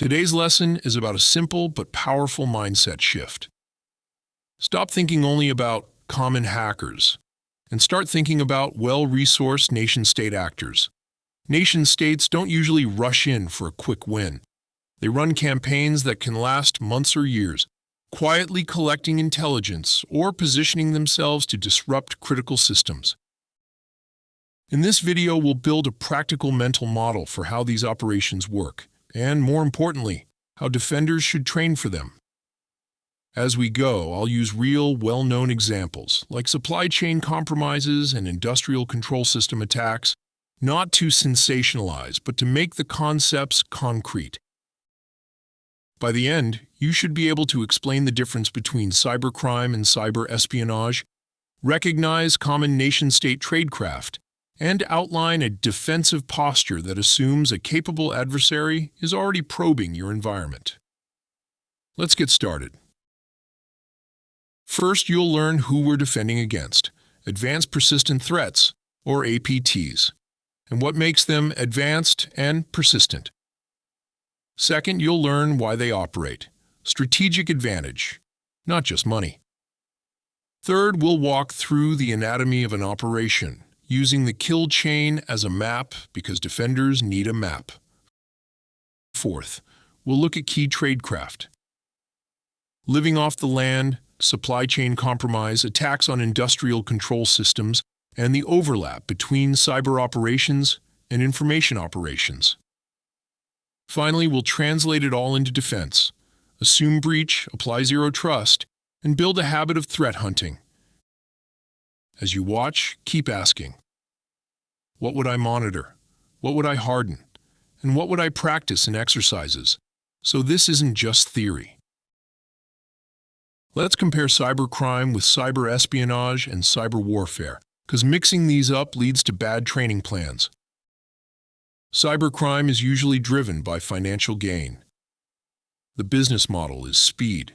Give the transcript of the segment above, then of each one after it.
Today's lesson is about a simple but powerful mindset shift. Stop thinking only about common hackers and start thinking about well-resourced nation-state actors. Nation-states don't usually rush in for a quick win. They run campaigns that can last months or years, quietly collecting intelligence or positioning themselves to disrupt critical systems. In this video, we'll build a practical mental model for how these operations work, and more importantly, how defenders should train for them. As we go, I'll use real, well-known examples, like supply chain compromises and industrial control system attacks, not to sensationalize, but to make the concepts concrete. By the end, you should be able to explain the difference between cybercrime and cyber espionage, recognize common nation-state tradecraft, and outline a defensive posture that assumes a capable adversary is already probing your environment. Let's get started. First, you'll learn who we're defending against, advanced persistent threats, or APTs, and what makes them advanced and persistent. Second, you'll learn why they operate, strategic advantage, not just money. Third, we'll walk through the anatomy of an operation, using the kill chain as a map because defenders need a map. Fourth, we'll look at key tradecraft. Living off the land, supply chain compromise, attacks on industrial control systems, and the overlap between cyber operations and information operations. Finally, we'll translate it all into defense, assume breach, apply zero trust, and build a habit of threat hunting. As you watch, keep asking, what would I monitor? What would I harden? And what would I practice in exercises? So this isn't just theory. Let's compare cybercrime with cyber espionage and cyber warfare, because mixing these up leads to bad training plans. Cybercrime is usually driven by financial gain. The business model is speed.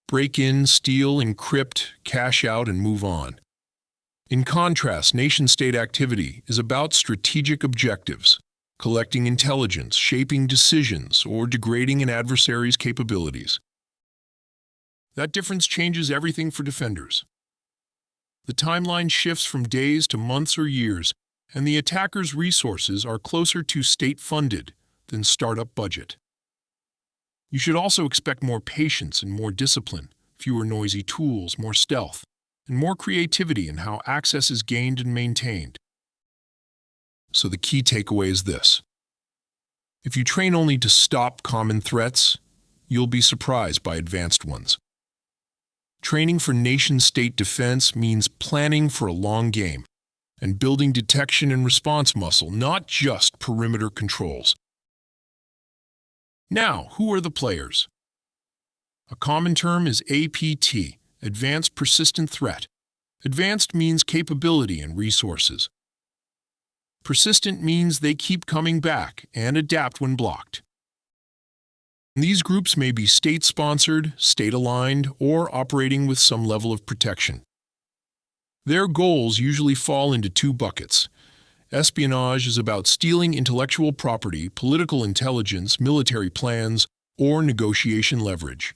Break in, steal, encrypt, cash out, and move on. In contrast, nation-state activity is about strategic objectives, collecting intelligence, shaping decisions, or degrading an adversary's capabilities. That difference changes everything for defenders. The timeline shifts from days to months or years, and the attacker's resources are closer to state-funded than startup budget. You should also expect more patience and more discipline, fewer noisy tools, more stealth, and more creativity in how access is gained and maintained. So the key takeaway is this. If you train only to stop common threats, you'll be surprised by advanced ones. Training for nation-state defense means planning for a long game and building detection and response muscle, not just perimeter controls. Now, who are the players? A common term is APT, Advanced Persistent Threat. Advanced means capability and resources. Persistent means they keep coming back and adapt when blocked. These groups may be state-sponsored, state-aligned, or operating with some level of protection. Their goals usually fall into two buckets. Espionage is about stealing intellectual property, political intelligence, military plans, or negotiation leverage.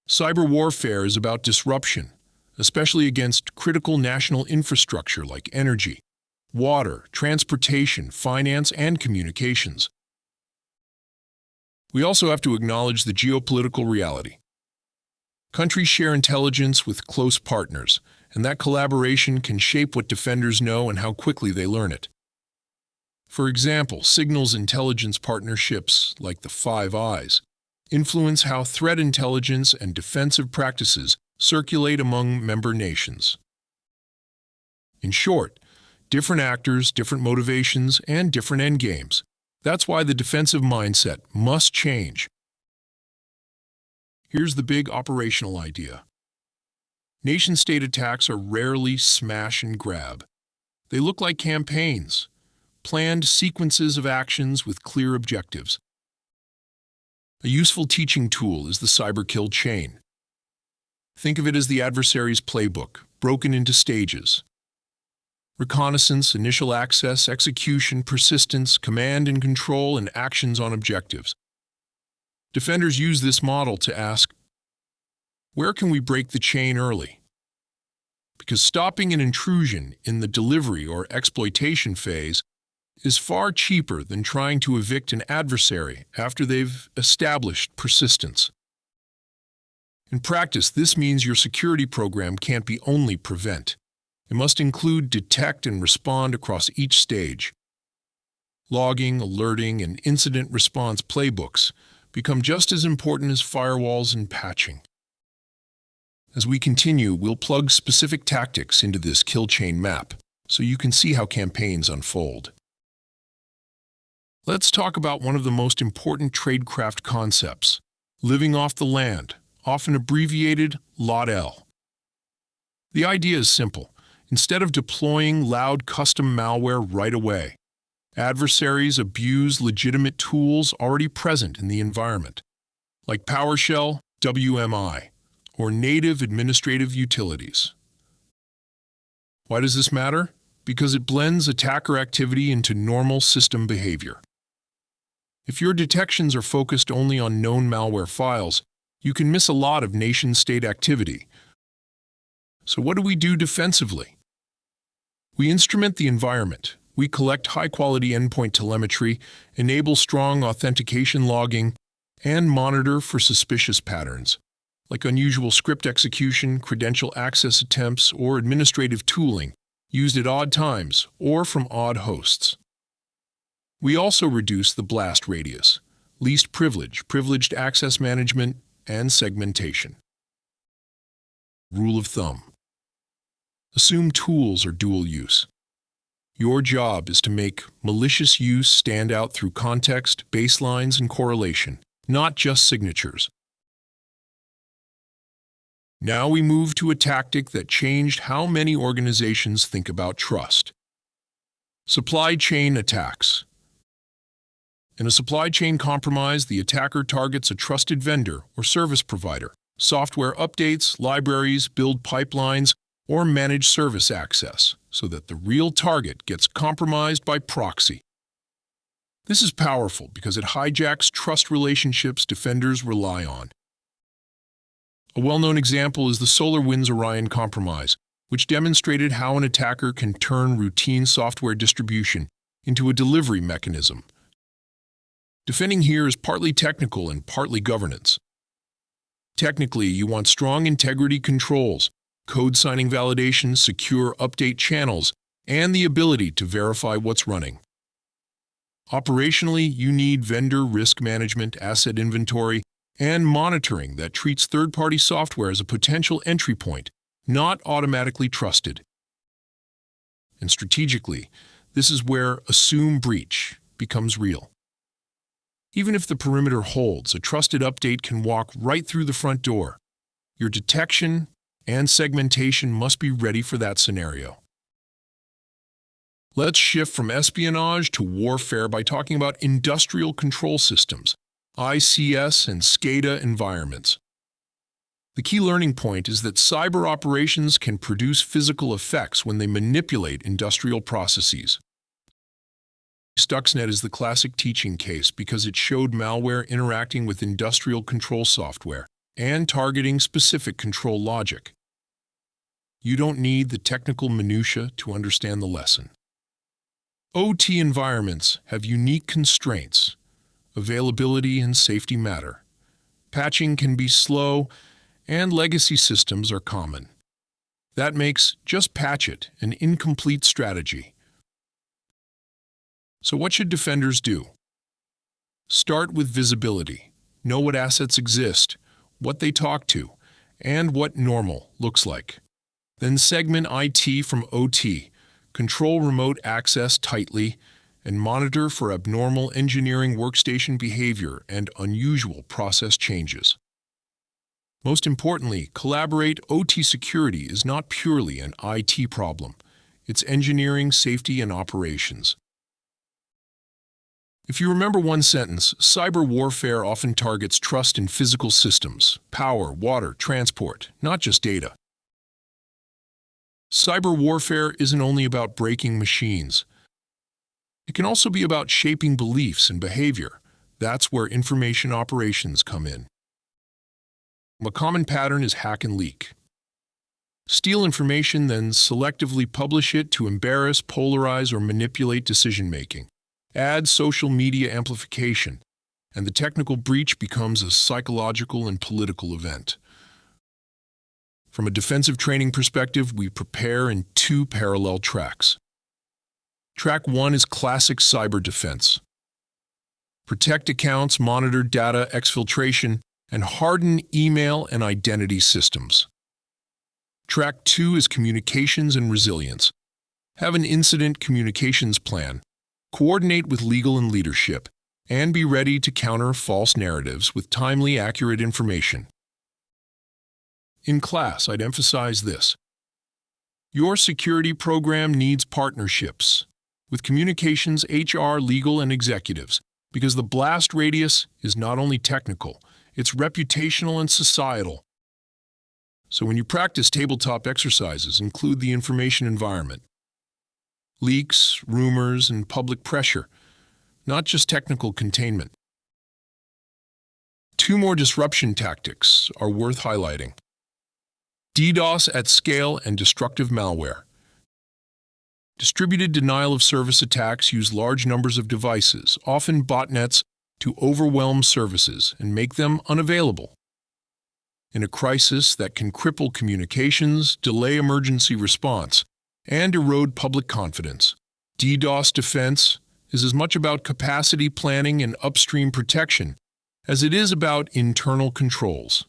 Cyber warfare is about disruption, especially against critical national infrastructure like energy, water, transportation, finance, and communications. We also have to acknowledge the geopolitical reality. Countries share intelligence with close partners, and that collaboration can shape what defenders know and how quickly they learn it. For example, signals intelligence partnerships, like the Five Eyes, influence how threat intelligence and defensive practices circulate among member nations. In short, different actors, different motivations, and different endgames. That's why the defensive mindset must change. Here's the big operational idea. Nation-state attacks are rarely smash and grab. They look like campaigns, planned sequences of actions with clear objectives. A useful teaching tool is the cyber kill chain. Think of it as the adversary's playbook, broken into stages. reconnaissance, initial access, execution, persistence, command and control, and actions on objectives. Defenders use this model to ask, where can we break the chain early? Because stopping an intrusion in the delivery or exploitation phase is far cheaper than trying to evict an adversary after they've established persistence. In practice, this means your security program can't be only prevent. It must include detect and respond across each stage. Logging, alerting, and incident response playbooks become just as important as firewalls and patching. As we continue, we'll plug specific tactics into this kill chain map so you can see how campaigns unfold. Let's talk about one of the most important tradecraft concepts, living off the land, often abbreviated LOT-L. The idea is simple. Instead of deploying loud custom malware right away, adversaries abuse legitimate tools already present in the environment, like PowerShell, WMI, or native administrative utilities. Why does this matter? Because it blends attacker activity into normal system behavior. If your detections are focused only on known malware files, you can miss a lot of nation-state activity. So what do we do defensively? We instrument the environment. We collect high-quality endpoint telemetry, enable strong authentication logging, and monitor for suspicious patterns, like unusual script execution, credential access attempts, or administrative tooling used at odd times or from odd hosts. We also reduce the blast radius, least privilege, privileged access management, and segmentation. Rule of thumb. Assume tools are dual use. Your job is to make malicious use stand out through context, baselines, and correlation, not just signatures. Now we move to a tactic that changed how many organizations think about trust. Supply chain attacks. In a supply chain compromise, the attacker targets a trusted vendor or service provider, software updates, libraries, build pipelines, or managed service access, so that the real target gets compromised by proxy. This is powerful because it hijacks trust relationships defenders rely on. A well-known example is the SolarWinds Orion compromise, which demonstrated how an attacker can turn routine software distribution into a delivery mechanism. Defending here is partly technical and partly governance. Technically, you want strong integrity controls, code signing validation, secure update channels, and the ability to verify what's running. Operationally, you need vendor risk management, asset inventory, and monitoring that treats third-party software as a potential entry point, not automatically trusted. And strategically, this is where assume breach becomes real. Even if the perimeter holds, a trusted update can walk right through the front door. Your detection and segmentation must be ready for that scenario. Let's shift from espionage to warfare by talking about industrial control systems, ICS and SCADA environments. The key learning point is that cyber operations can produce physical effects when they manipulate industrial processes. Stuxnet is the classic teaching case because it showed malware interacting with industrial control software and targeting specific control logic. You don't need the technical minutiae to understand the lesson. OT environments have unique constraints. Availability and safety matter. Patching can be slow, and legacy systems are common. That makes just patch it an incomplete strategy. So what should defenders do? Start with visibility. Know what assets exist, what they talk to, and what normal looks like. Then segment IT from OT, control remote access tightly, and monitor for abnormal engineering workstation behavior and unusual process changes. Most importantly, collaborate. OT security is not purely an IT problem. It's engineering, safety, and operations. If you remember one sentence, cyber warfare often targets trust in physical systems, power, water, transport, not just data. Cyber warfare isn't only about breaking machines. It can also be about shaping beliefs and behavior, That's where information operations come in. A common pattern is hack and leak. Steal information, then selectively publish it to embarrass, polarize, or manipulate decision-making. Add social media amplification, and the technical breach becomes a psychological and political event. From a defensive training perspective, we prepare in two parallel tracks. Track 1 is classic cyber defense. Protect accounts, monitor data exfiltration, and harden email and identity systems. Track 2 is communications and resilience. Have an incident communications plan, coordinate with legal and leadership, and be ready to counter false narratives with timely, accurate information. In class, I'd emphasize this. Your security program needs partnerships with communications, HR, legal, and executives, because the blast radius is not only technical, it's reputational and societal. So when you practice tabletop exercises, include the information environment. Leaks, rumors, and public pressure, not just technical containment. Two more disruption tactics are worth highlighting. DDoS at scale and destructive malware. Distributed denial-of-service attacks use large numbers of devices, often botnets, to overwhelm services and make them unavailable. In a crisis that can cripple communications, delay emergency response, and erode public confidence, DDoS defense is as much about capacity planning and upstream protection as it is about internal controls.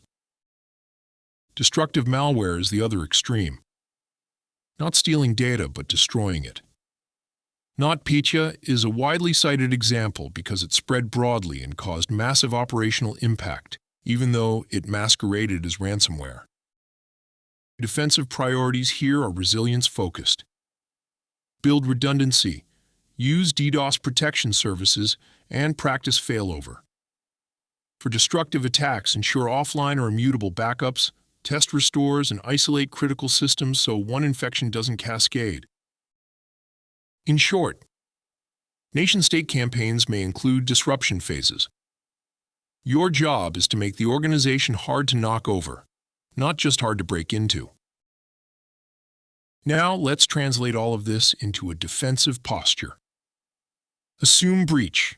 Destructive malware is the other extreme. Not stealing data, but destroying it. NotPetya is a widely cited example because it spread broadly and caused massive operational impact, even though it masqueraded as ransomware. Defensive priorities here are resilience-focused. Build redundancy, use DDoS protection services, and practice failover. For destructive attacks, ensure offline or immutable backups, test restores, and isolate critical systems so one infection doesn't cascade. In short, nation-state campaigns may include disruption phases. Your job is to make the organization hard to knock over, not just hard to break into. Now, let's translate all of this into a defensive posture. Assume breach.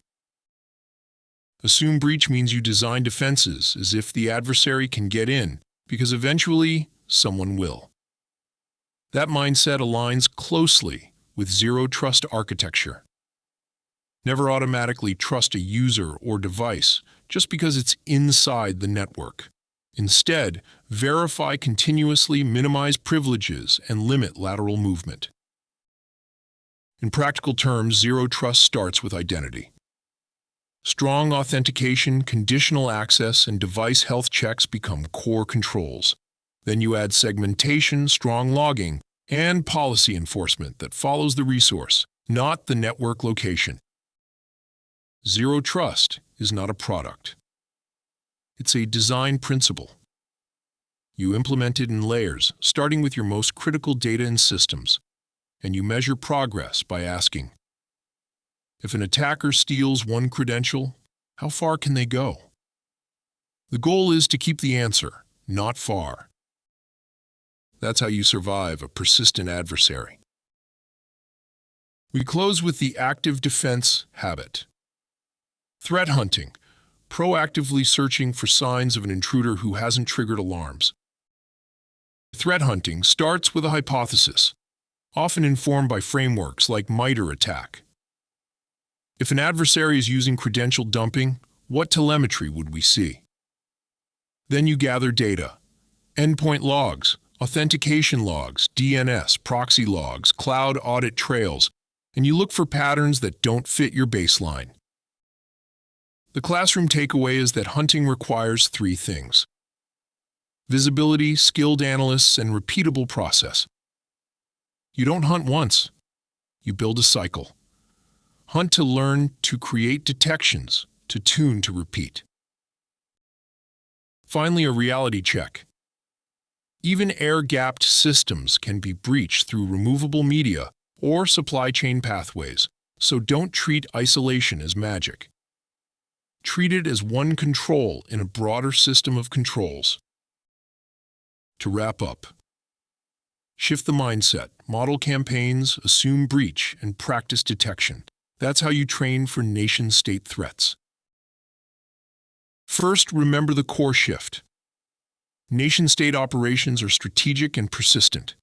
Assume breach means you design defenses as if the adversary can get in, because eventually, someone will. That mindset aligns closely with zero-trust architecture. Never automatically trust a user or device just because it's inside the network. Instead, verify continuously, minimize privileges, and limit lateral movement. In practical terms, zero trust starts with identity. Strong authentication, conditional access, and device health checks become core controls. Then you add segmentation, strong logging, and policy enforcement that follows the resource, not the network location. Zero trust is not a product. It's a design principle. You implement it in layers, starting with your most critical data and systems, and you measure progress by asking, if an attacker steals one credential, how far can they go? The goal is to keep the answer, not far. That's how you survive a persistent adversary. We close with the active defense habit. Threat hunting, proactively searching for signs of an intruder who hasn't triggered alarms. Threat hunting starts with a hypothesis, often informed by frameworks like MITRE ATT&CK. If an adversary is using credential dumping, what telemetry would we see? Then you gather data, endpoint logs, authentication logs, DNS, proxy logs, cloud audit trails, and you look for patterns that don't fit your baseline. The classroom takeaway is that hunting requires three things: visibility, skilled analysts, and repeatable process. You don't hunt once. You build a cycle. Hunt to learn, to create detections, to tune to repeat. Finally, a reality check. Even air-gapped systems can be breached through removable media or supply chain pathways, so don't treat isolation as magic. Treat it as one control in a broader system of controls. To wrap up, shift the mindset, model campaigns, assume breach, and practice detection. That's how you train for nation-state threats. First, remember the core shift. Nation-state operations are strategic and persistent.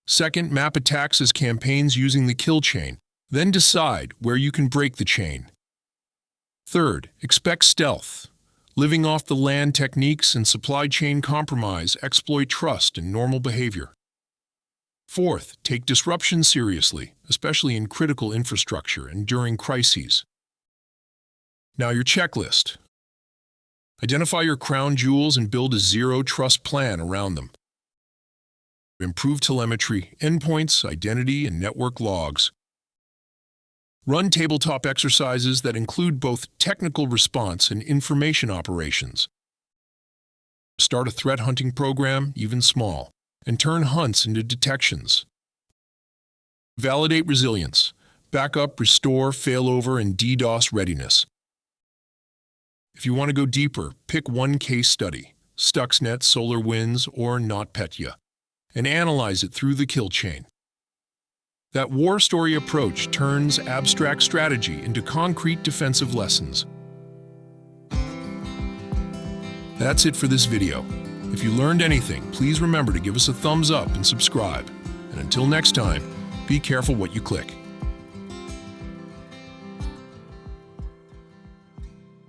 Second, map attacks as campaigns using the kill chain. Then decide where you can break the chain. Third, expect stealth. Living off the land techniques and supply chain compromise exploit trust and normal behavior. Fourth, take disruption seriously, especially in critical infrastructure and during crises. Now your checklist. Identify your crown jewels and build a zero-trust plan around them. Improve telemetry, endpoints, identity, and network logs. Run tabletop exercises that include both technical response and information operations. Start a threat hunting program, even small, and turn hunts into detections. Validate resilience, backup, restore, failover, and DDoS readiness. If you want to go deeper, pick one case study, Stuxnet, SolarWinds, or NotPetya, and analyze it through the kill chain. That war story approach turns abstract strategy into concrete defensive lessons. That's it for this video. If you learned anything, please remember to give us a thumbs up and subscribe. And until next time, be careful what you click.